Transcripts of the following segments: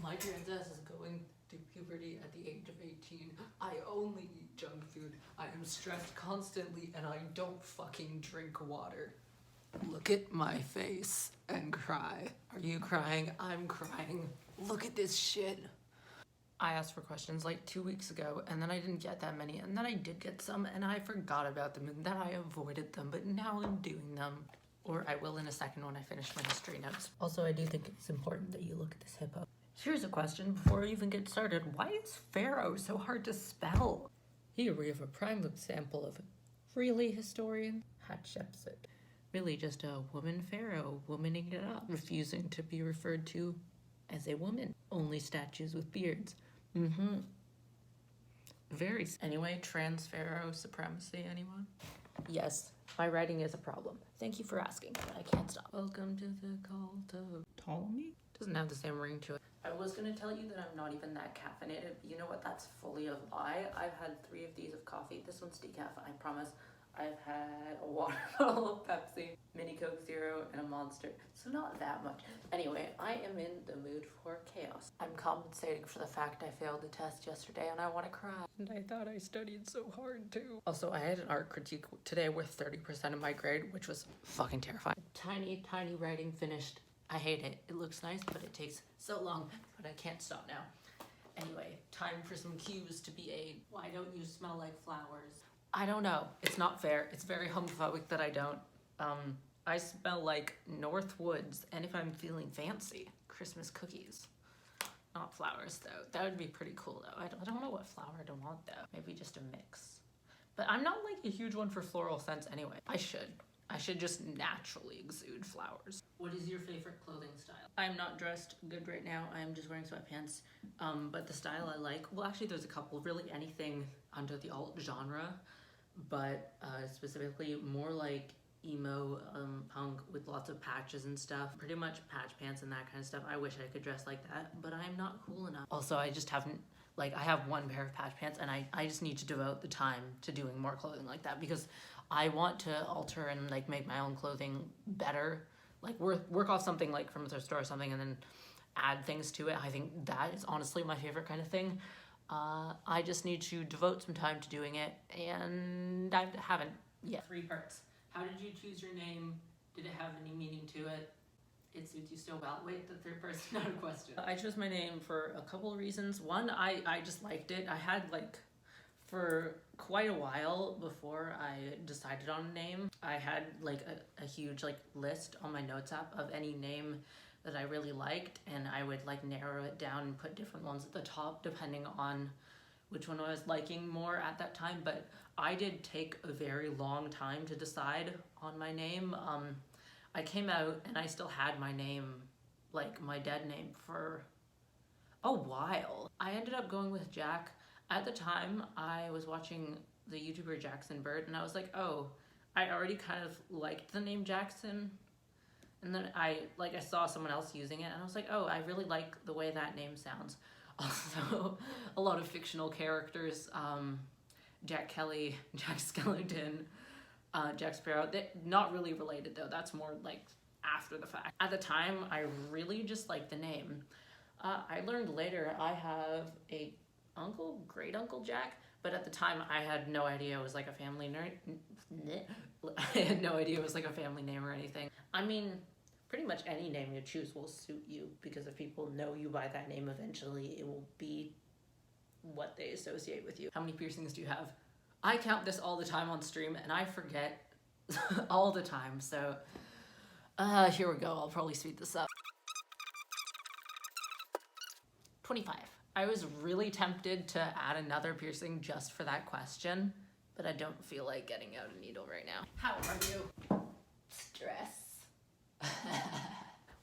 My trans ass is going through puberty at the age of 18. I only eat junk food. I am stressed constantly and I don't fucking drink water. Look at my face and cry. Are you crying? I'm crying. Look at this shit. I asked for questions like 2 weeks ago and then I didn't get that many and then I did get some and I forgot about them and then I avoided them, but now I'm doing them. Or I will in a second when I finish my history notes. Also, I do think it's important that you look at this hippo. Here's a question before we even get started. Why is pharaoh so hard to spell? Here we have a prime example of really historian Hatshepsut. Really just a woman pharaoh womaning it up, refusing to be referred to as a woman. Only statues with beards. Very. Anyway, trans pharaoh supremacy, anyone? Yes, my writing is a problem. Thank you for asking, but I can't stop. Welcome to the cult of Ptolemy? Doesn't have the same ring to it. I was gonna tell you that I'm not even that caffeinated. You know what? That's fully a lie. I've had 3 of these of coffee. This one's decaf, I promise. I've had a water bottle of Pepsi, mini Coke Zero, and a Monster. So not that much. Anyway, I am in the mood for chaos. I'm compensating for the fact I failed the test yesterday and I want to cry. And I thought I studied so hard too. Also, I had an art critique today with 30% of my grade, which was fucking terrifying. Tiny writing finished. I hate it. It looks nice, but it takes so long. But I can't stop now. Anyway, time for some cues to be A. Why don't you smell like flowers? I don't know. It's not fair. It's very homophobic that I don't. I smell like North Woods, and if I'm feeling fancy, Christmas cookies. Not flowers, though. That would be pretty cool, though. I don't know what flower I'd want, though. Maybe just a mix. But I'm not, like, a huge one for floral scents anyway. I should just naturally exude flowers. What is your favorite clothing style? I'm not dressed good right now. I am just wearing sweatpants. But the style I like, well, actually, there's a couple. Really anything under the alt genre. But specifically more like emo punk with lots of patches and stuff. Pretty much patch pants and that kind of stuff. I wish I could dress like that, but I'm not cool enough. Also, I just haven't, like, I have one pair of patch pants and I just need to devote the time to doing more clothing like that because I want to alter and like make my own clothing better. Like work off something like from a thrift store or something and then add things to it. I think that is honestly my favorite kind of thing. I just need to devote some time to doing it, and I haven't yet. 3 parts. How did you choose your name? Did it have any meaning to it? It suits you so well. Wait, the 3rd person, not a question. I chose my name for a couple of reasons. One, I just liked it. I had, like, for quite a while before I decided on a name, I had, like, a huge, like, list on my notes app of any name that I really liked, and I would like narrow it down and put different ones at the top depending on which one I was liking more at that time. But I did take a very long time to decide on my name. I came out and I still had my name, like my dead name, for a while. I ended up going with Jack. At the time I was watching the YouTuber Jackson Bird and I was like, oh, I already kind of liked the name Jackson. And then I saw someone else using it and I was like, oh, I really like the way that name sounds. Also, a lot of fictional characters, Jack Kelly, Jack Skellington, Jack Sparrow. They're not really related though, that's more like after the fact. At the time, I really just liked the name. I learned later I have a great uncle Jack, but at the time I had no idea it was like a family I had no idea it was like a family name or anything. I mean, pretty much any name you choose will suit you because if people know you by that name eventually, it will be what they associate with you. How many piercings do you have? I count this all the time on stream and I forget all the time, so here we go. I'll probably speed this up. 25. I was really tempted to add another piercing just for that question, but I don't feel like getting out a needle right now. How are you? Stress.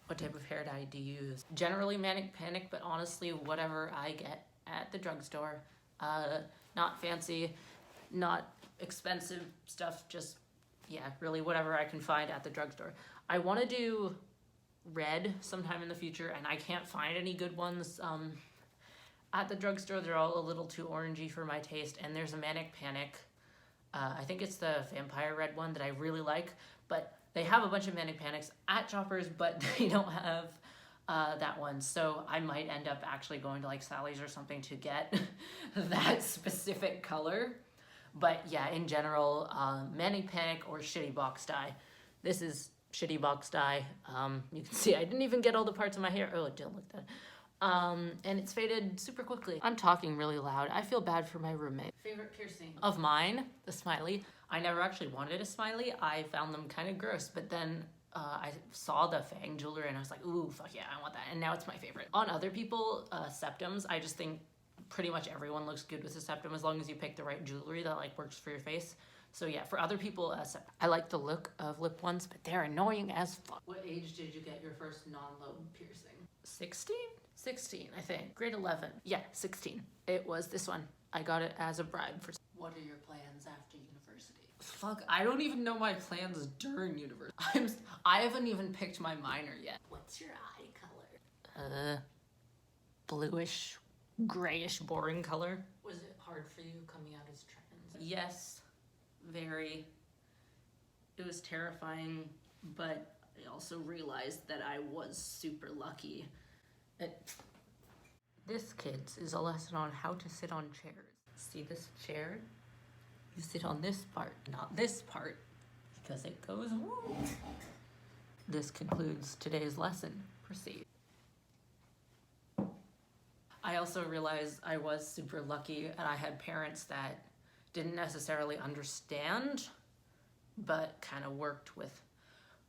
What type of hair dye do you use? Generally manic panic, but honestly whatever I get at the drugstore. Not fancy, not expensive stuff, just, yeah, really whatever I can find at the drugstore. I want to do red sometime in the future and I can't find any good ones. At the drugstore, they're all a little too orangey for my taste, and there's a Manic Panic. I think it's the Vampire Red one that I really like, but they have a bunch of Manic Panics at Shoppers, but they don't have that one. So I might end up actually going to like Sally's or something to get that specific color. But yeah, in general, Mani Panic or Shitty Box Dye. This is Shitty Box Dye. You can see I didn't even get all the parts of my hair. Oh, don't look that. And it's faded super quickly. I'm talking really loud. I feel bad for my roommate. Favorite piercing of mine, the smiley. I never actually wanted a smiley. I found them kind of gross, but then I saw the Fang jewelry and I was like, ooh, fuck yeah, I want that. And now it's my favorite. On other people, septums, I just think pretty much everyone looks good with a septum as long as you pick the right jewelry that like works for your face. So yeah, for other people, I like the look of lip ones, but they're annoying as fuck. What age did you get your first non-lobe piercing? 16? 16, I think. Grade 11. Yeah, 16. It was this one. I got it as a bribe for... What are your plans after university? Fuck, I don't even know my plans during university. I haven't even picked my minor yet. What's your eye color? Bluish, grayish, boring color. Was it hard for you coming out as trans? Yes, very. It was terrifying, but I also realized that I was super lucky. This, kids, is a lesson on how to sit on chairs. See this chair? You sit on this part, not this part, because it goes woo. This concludes today's lesson. Proceed. I also realized I was super lucky and I had parents that didn't necessarily understand, but kind of worked with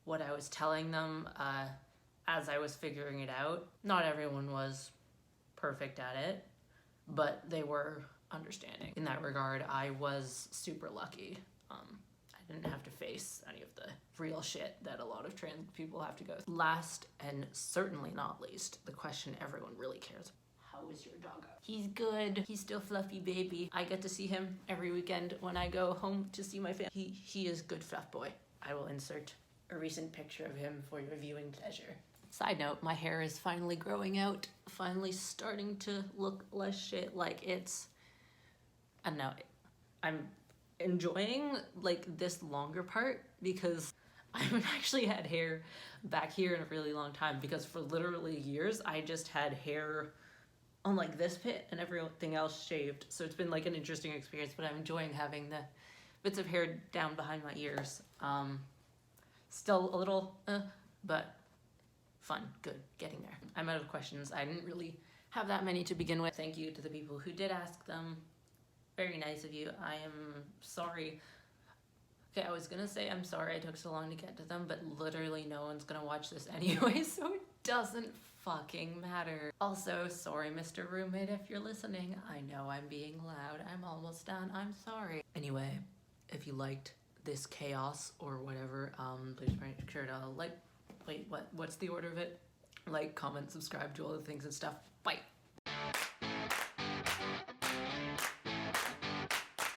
what I was telling them as I was figuring it out. Not everyone was perfect at it, but they were understanding. In that regard, I was super lucky. I didn't have to face any of the real shit that a lot of trans people have to go through. Last and certainly not least, the question everyone really cares about. How is your doggo? He's good. He's still fluffy baby. I get to see him every weekend when I go home to see my family. He is good fluff boy. I will insert a recent picture of him for your viewing pleasure. Side note, my hair is finally growing out, finally starting to look less shit. Like it's, I don't know, I'm enjoying like this longer part because I haven't actually had hair back here in a really long time, because for literally years I just had hair on like this bit and everything else shaved. So it's been like an interesting experience, but I'm enjoying having the bits of hair down behind my ears. Still a little, but fun, good, getting there. I'm out of questions. I didn't really have that many to begin with. Thank you to the people who did ask them. Very nice of you. I am sorry. Okay, I was gonna say I'm sorry I took so long to get to them, but literally no one's gonna watch this anyway, so it doesn't fucking matter. Also, sorry, Mr. Roommate, if you're listening. I know I'm being loud. I'm almost done. I'm sorry. Anyway, if you liked this chaos or whatever, please make sure to like, wait, what's the order of it? Like, comment, subscribe, do all the things and stuff. Bye.